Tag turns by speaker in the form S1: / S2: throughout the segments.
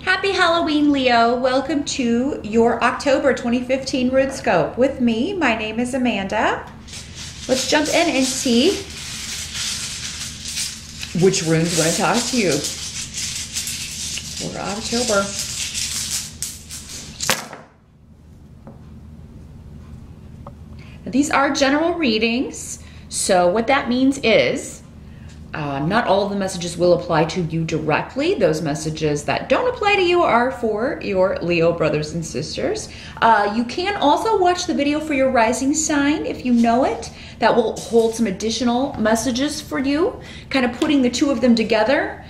S1: Happy Halloween, Leo. Welcome to your October 2015 Runescope with me. My name is Amanda. Let's jump in and see which runes want to talk to you for October. Now, these are general readings, so what that means is not all of the messages will apply to you directly. Those messages that don't apply to you are for your Leo brothers and sisters. You can also watch the video for your rising sign if you know it. That will hold some additional messages for you. Kind of putting the two of them together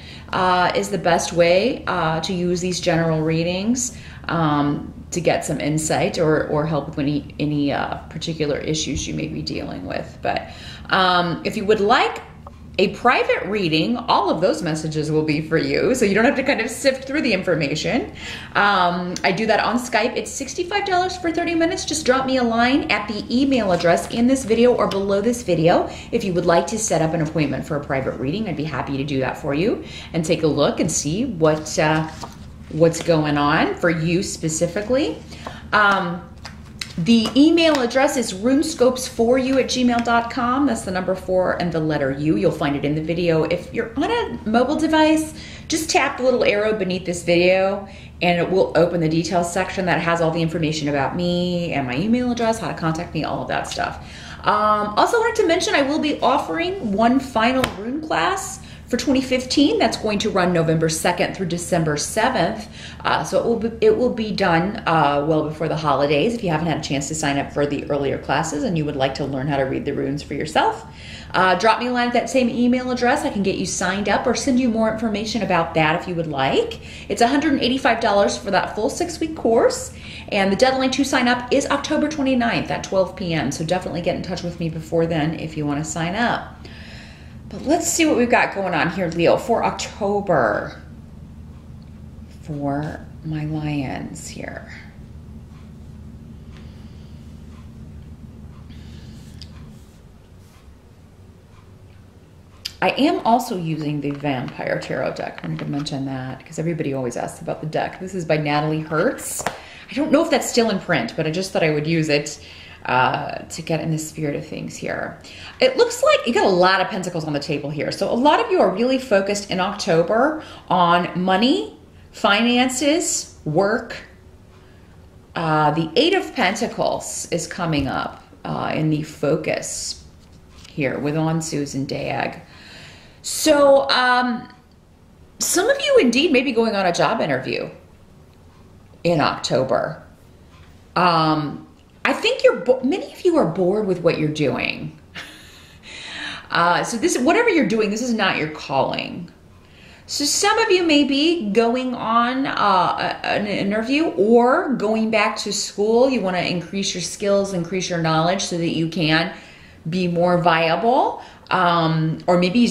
S1: is the best way to use these general readings to get some insight or help with any particular issues you may be dealing with. But if you would like a private reading, all of those messages will be for you, so you don't have to kind of sift through the information. I do that on Skype. It's $65 for 30 minutes. Just drop me a line at the email address in this video or below this video if you would like to set up an appointment for a private reading. I'd be happy to do that for you and take a look and see what's going on for you specifically. The email address is runescopes4u@gmail.com. That's the number 4 and the letter U. You'll find it in the video. If you're on a mobile device, just tap the little arrow beneath this video and it will open the details section that has all the information about me and my email address, how to contact me, all of that stuff. Also wanted to mention I will be offering one final rune class for 2015. That's going to run November 2nd through December 7th. So it will be done well before the holidays. If you haven't had a chance to sign up for the earlier classes and you would like to learn how to read the runes for yourself, drop me a line at that same email address. I can get you signed up or send you more information about that if you would like. It's $185 for that full 6-week course. And the deadline to sign up is October 29th at 12 p.m. So definitely get in touch with me before then if you want to sign up. But let's see what we've got going on here, Leo, for October for my lions here. I am also using the Vampire Tarot deck. I wanted to mention that because everybody always asks about the deck. This is by Natalie Hertz. I don't know if that's still in print, but I just thought I would use it to get in the spirit of things here. It looks like you got a lot of pentacles on the table here. So a lot of you are really focused in October on money, finances, work. The 8 of Pentacles is coming up in the focus here with Onsu's and Dag. So some of you indeed may be going on a job interview in October. I think many of you are bored with what you're doing. So whatever you're doing, this is not your calling. So some of you may be going on an interview or going back to school. You want to increase your skills, increase your knowledge so that you can be more viable. Or maybe,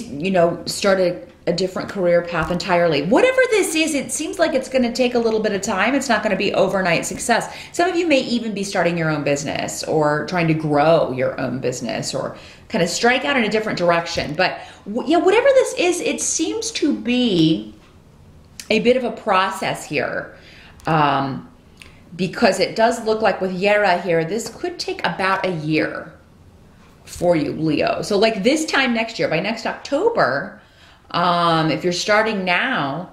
S1: start a different career path entirely. Whatever this is, it seems like it's going to take a little bit of time. It's not going to be overnight success. Some of you may even be starting your own business or trying to grow your own business or kind of strike out in a different direction. But whatever this is, it seems to be a bit of a process here. Because it does look like with Yera here, this could take about a year for you, Leo. So like this time next year, by next October, if you're starting now,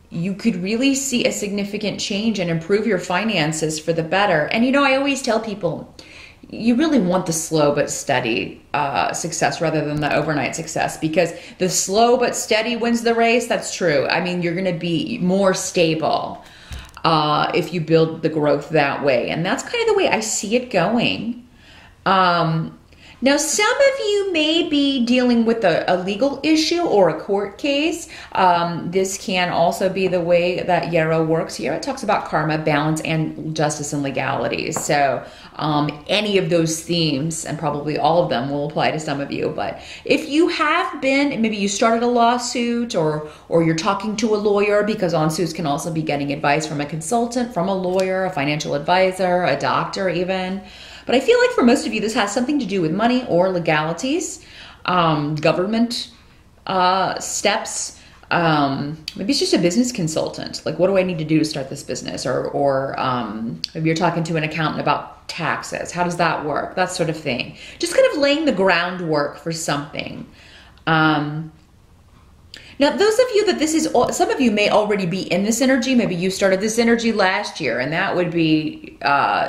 S1: you could really see a significant change and improve your finances for the better. And I always tell people, you really want the slow but steady success rather than the overnight success, because the slow but steady wins the race. That's true. I mean, you're going to be more stable if you build the growth that way. And that's kind of the way I see it going. Now, some of you may be dealing with a legal issue or a court case. This can also be the way that Yero works here. It talks about karma, balance, and justice and legalities. So any of those themes, and probably all of them, will apply to some of you. But if you have been, maybe you started a lawsuit or you're talking to a lawyer, because on-suits can also be getting advice from a consultant, from a lawyer, a financial advisor, a doctor even. But I feel like for most of you, this has something to do with money or legalities, government steps, Maybe it's just a business consultant. Like, what do I need to do to start this business? Or maybe you're talking to an accountant about taxes. How does that work? That sort of thing. Just kind of laying the groundwork for something. Now, those of you that this is, some of you may already be in this energy. Maybe you started this energy last year, and that would be,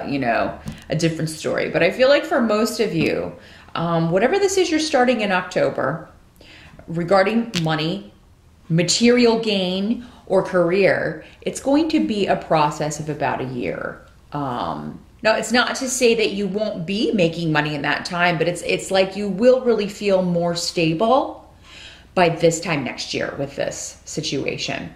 S1: you know, a different story. But I feel like for most of you, whatever this is you're starting in October, regarding money, material gain, or career, it's going to be a process of about a year. Now, it's not to say that you won't be making money in that time, but it's like you will really feel more stable by this time next year with this situation.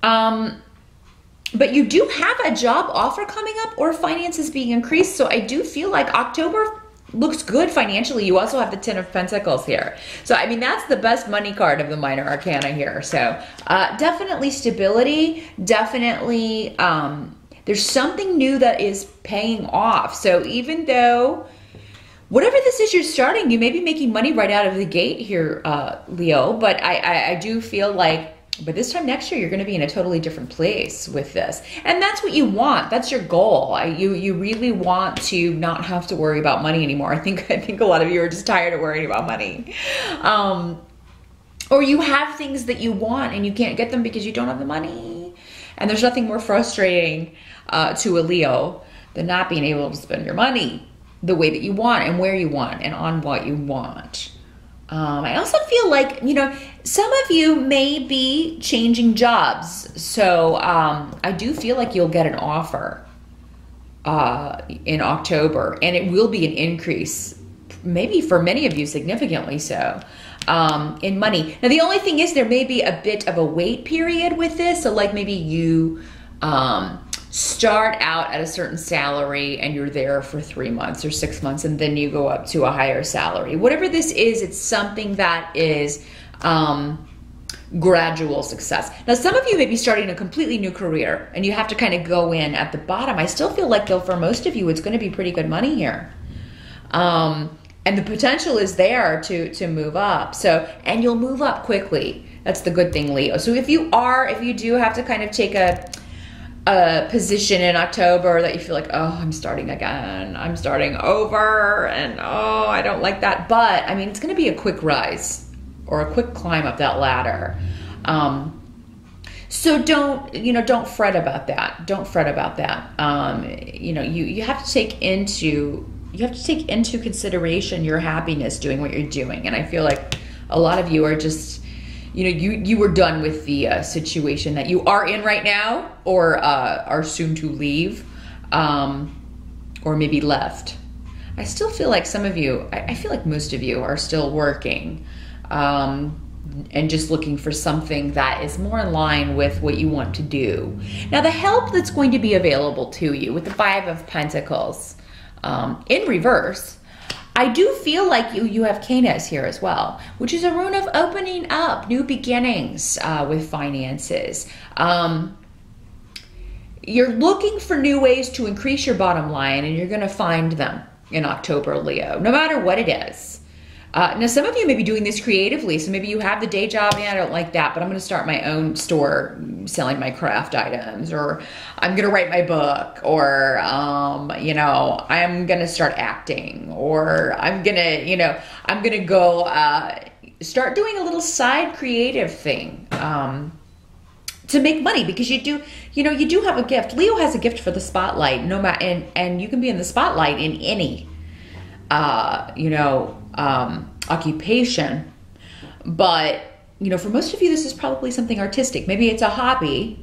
S1: But you do have a job offer coming up or finances being increased. So I do feel like October looks good financially. You also have the Ten of Pentacles here. So, I mean, that's the best money card of the minor arcana here. So definitely stability, definitely there's something new that is paying off. So even though whatever this is you're starting, you may be making money right out of the gate here, Leo, but I do feel like by this time next year, you're going to be in a totally different place with this. And that's what you want. That's your goal. You really want to not have to worry about money anymore. I think a lot of you are just tired of worrying about money. Or you have things that you want and you can't get them because you don't have the money. And there's nothing more frustrating to a Leo than not being able to spend your money the way that you want and where you want and on what you want. I also feel like, you know, some of you may be changing jobs. So I do feel like you'll get an offer in October, and it will be an increase, maybe for many of you significantly so, in money. Now, the only thing is there may be a bit of a wait period with this. So like maybe you start out at a certain salary and you're there for 3 months or 6 months, and then you go up to a higher salary. Whatever this is, it's something that is gradual success. Now, some of you may be starting a completely new career and you have to kind of go in at the bottom. I still feel like, though, for most of you, it's going to be pretty good money here. And the potential is there to move up. So, and you'll move up quickly. That's the good thing, Leo. So if you do have to kind of take a position in October that you feel like, oh, I'm starting again, I'm starting over, and oh, I don't like that. But I mean, it's going to be a quick rise or a quick climb up that ladder. So don't fret about that. Don't fret about that. You have to take into consideration your happiness doing what you're doing. And I feel like a lot of you are just, you were done with the situation that you are in right now, or are soon to leave, or maybe left. I still feel like some of you, I feel like most of you are still working, and just looking for something that is more in line with what you want to do. Now, the help that's going to be available to you with the Five of Pentacles in reverse, I do feel like you have Canis here as well, which is a rune of opening up, new beginnings with finances. You're looking for new ways to increase your bottom line, and you're going to find them in October, Leo, no matter what it is. Now, some of you may be doing this creatively, so maybe you have the day job, and I don't like that, but I'm going to start my own store selling my craft items, or I'm going to write my book, or, I'm going to start acting, or I'm going to go start doing a little side creative thing to make money, because you do have a gift. Leo has a gift for the spotlight, and you can be in the spotlight in any, occupation. But, for most of you, this is probably something artistic. Maybe it's a hobby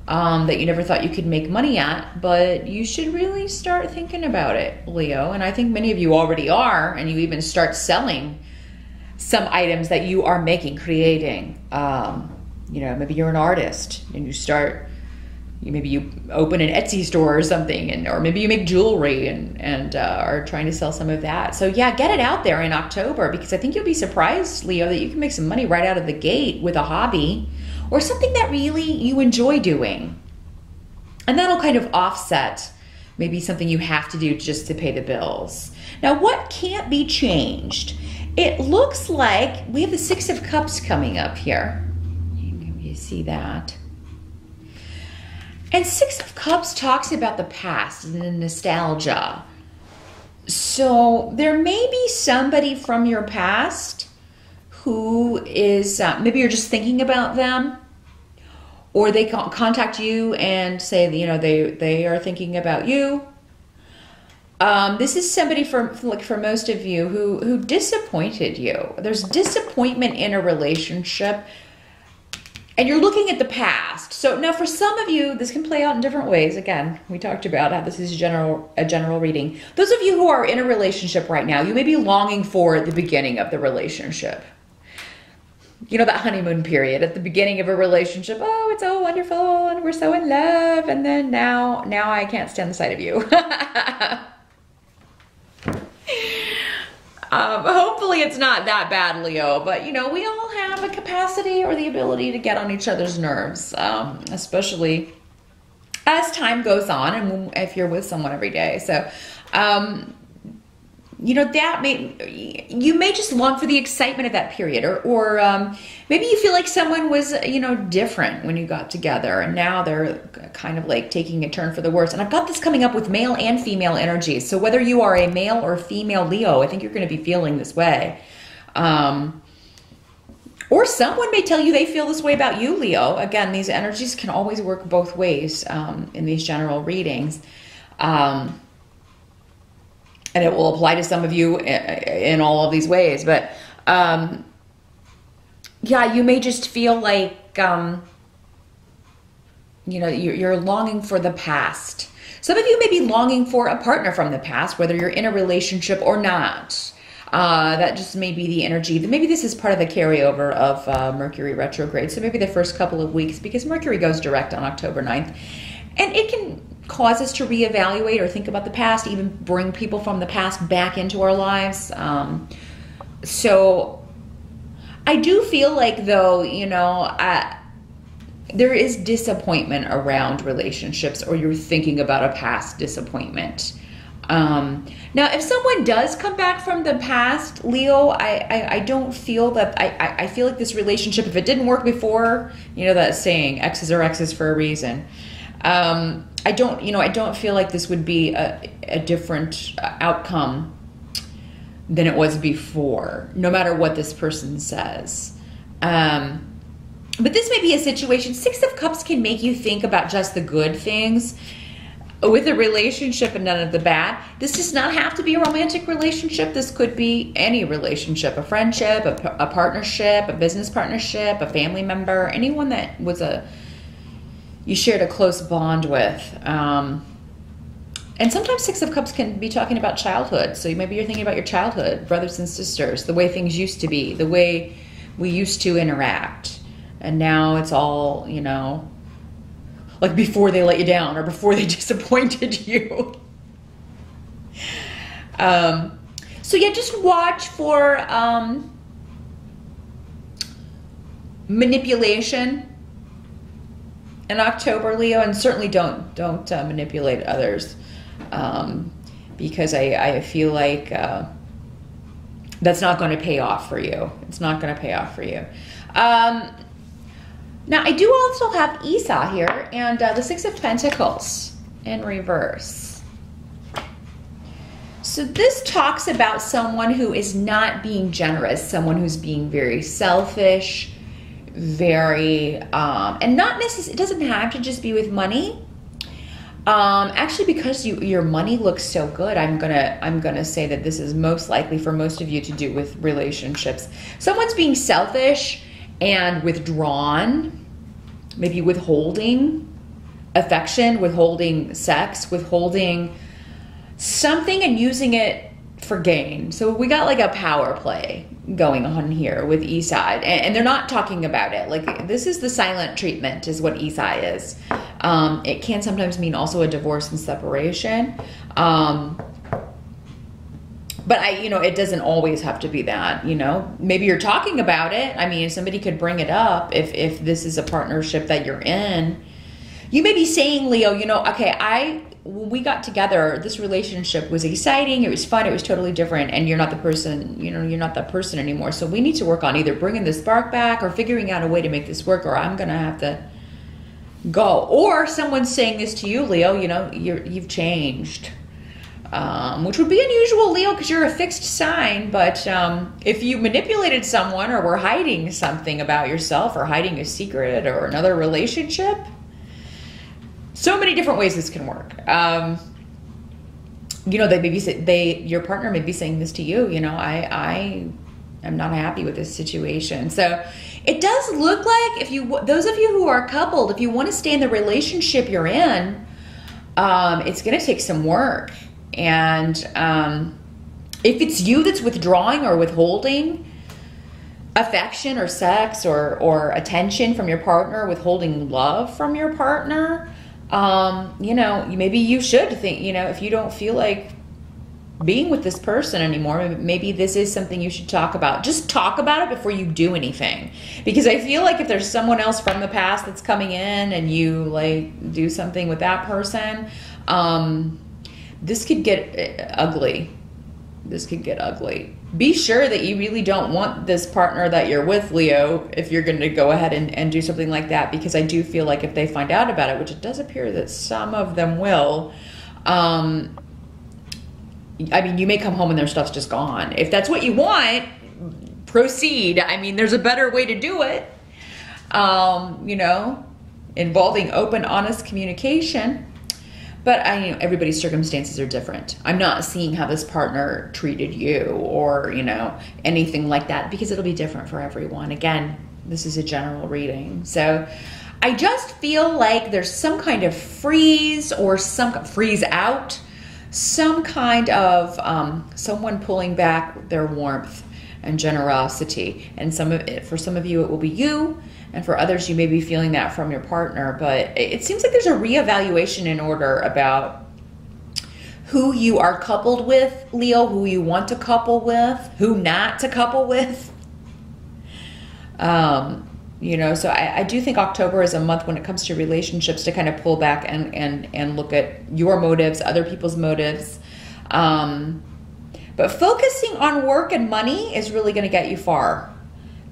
S1: that you never thought you could make money at, but you should really start thinking about it, Leo. And I think many of you already are, and you even start selling some items that you are creating. Maybe you're an artist and maybe you open an Etsy store or something, or maybe you make jewelry and are trying to sell some of that. So yeah, get it out there in October, because I think you'll be surprised, Leo, that you can make some money right out of the gate with a hobby or something that really you enjoy doing. And that'll kind of offset maybe something you have to do just to pay the bills. Now, what can't be changed? It looks like we have the Six of Cups coming up here. see that. And Six of Cups talks about the past and the nostalgia. So there may be somebody from your past who is, maybe you're just thinking about them, or they contact you and say, you know, they are thinking about you. This is somebody for most of you who disappointed you. There's disappointment in a relationship, and you're looking at the past. So now for some of you, this can play out in different ways. Again, we talked about how this is a general reading. Those of you who are in a relationship right now, you may be longing for the beginning of the relationship. You know, that honeymoon period at the beginning of a relationship. Oh, it's so wonderful and we're so in love. And then now I can't stand the sight of you. Hopefully it's not that bad, Leo, but you know, we all have a capacity or the ability to get on each other's nerves, especially as time goes on and if you're with someone every day. So, you know, you may just long for the excitement of that period, or maybe you feel like someone was, you know, different when you got together and now they're kind of like taking a turn for the worse. And I've got this coming up with male and female energies. So whether you are a male or female Leo, I think you're going to be feeling this way. Or someone may tell you they feel this way about you, Leo. Again, these energies can always work both ways in these general readings. And it will apply to some of you in all of these ways. But, yeah, you may just feel like, you know, you're longing for the past. Some of you may be longing for a partner from the past, whether you're in a relationship or not. That just may be the energy. Maybe this is part of the carryover of Mercury retrograde. So maybe the first couple of weeks, because Mercury goes direct on October 9th. And it can cause us to reevaluate or think about the past, even bring people from the past back into our lives. So I do feel like, though, you know, there is disappointment around relationships, or you're thinking about a past disappointment. Now, if someone does come back from the past, Leo, I don't feel that, I feel like this relationship, if it didn't work before, you know that saying, X's are X's for a reason. I don't feel like this would be a different outcome than it was before, no matter what this person says. But this may be a situation. Six of Cups can make you think about just the good things with a relationship and none of the bad. This does not have to be a romantic relationship. This could be any relationship, a friendship, a partnership, a business partnership, a family member, anyone that was you shared a close bond with. And sometimes Six of Cups can be talking about childhood. So maybe you're thinking about your childhood, brothers and sisters, the way things used to be, the way we used to interact. And now it's all, you know, like before they let you down or before they disappointed you. So yeah, just watch for manipulation in October, Leo, and certainly don't manipulate others, because I feel like that's not going to pay off for you. It's not going to pay off for you. Now, I do also have Esau here, and the Six of Pentacles in reverse. So this talks about someone who is not being generous, someone who's being very selfish, very, and not necessarily, it doesn't have to just be with money. Actually, because your money looks so good, I'm gonna say that this is most likely for most of you to do with relationships. Someone's being selfish and withdrawn, maybe withholding affection, withholding sex, withholding something and using it for gain. So we got like a power play going on here with Esau, and they're not talking about it. Like, this is the silent treatment is what Esau is. It can sometimes mean also a divorce and separation. But it doesn't always have to be that, maybe you're talking about it. I mean, somebody could bring it up if this is a partnership that you're in. You may be saying, Leo, you know, okay, when we got together, this relationship was exciting, it was fun, it was totally different, and you're not the person, you know, you're not that person anymore. So we need to work on either bringing the spark back or figuring out a way to make this work, or I'm going to have to go. Or someone's saying this to you, Leo, you know, you've changed. Which would be unusual, Leo, because you're a fixed sign. But if you manipulated someone or were hiding something about yourself or hiding a secret or another relationship, so many different ways this can work. You know, your partner may be saying this to you. You know, I am not happy with this situation. So it does look like those of you who are coupled, if you want to stay in the relationship you're in, it's going to take some work. And if it's you that's withdrawing or withholding affection or sex or attention from your partner, withholding love from your partner, you know, maybe you should think, you know, if you don't feel like being with this person anymore, maybe this is something you should talk about. Just talk about it before you do anything. Because I feel like if there's someone else from the past that's coming in and you like do something with that person, this could get ugly. This could get ugly. Be sure that you really don't want this partner that you're with, Leo, if you're going to go ahead and do something like that, because I do feel like if they find out about it, which it does appear that some of them will, I mean, you may come home and their stuff's just gone. If that's what you want, proceed. I mean, there's a better way to do it, you know, involving open, honest communication. But you know, everybody's circumstances are different. I'm not seeing how this partner treated you or, you know, anything like that, because it'll be different for everyone. Again, this is a general reading. So I just feel like there's some kind of freeze or freeze out, some kind of someone pulling back their warmth and generosity. And for some of you, it will be you. And for others, you may be feeling that from your partner. But it seems like there's a reevaluation in order about who you are coupled with, Leo, who you want to couple with, who not to couple with. You know, so I do think October is a month when it comes to relationships to kind of pull back and look at your motives, other people's motives. But focusing on work and money is really going to get you far.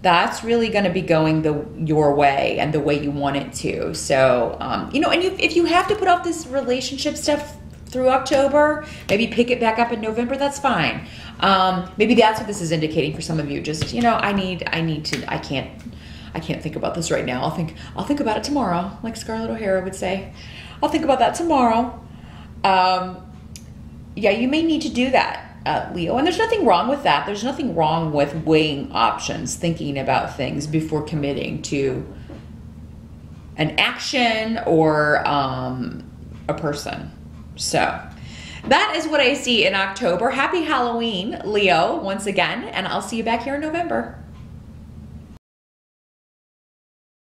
S1: That's really going to be going your way and the way you want it to. So, you know, and if you have to put off this relationship stuff through October, maybe pick it back up in November, that's fine. Maybe that's what this is indicating for some of you. Just, you know, I can't think about this right now. I'll think about it tomorrow, like Scarlett O'Hara would say. I'll think about that tomorrow. Yeah, you may need to do that. Leo, and there's nothing wrong with that. There's nothing wrong with weighing options, thinking about things before committing to an action or a person. So that is what I see in October. Happy Halloween, Leo, once again, and I'll see you back here in November.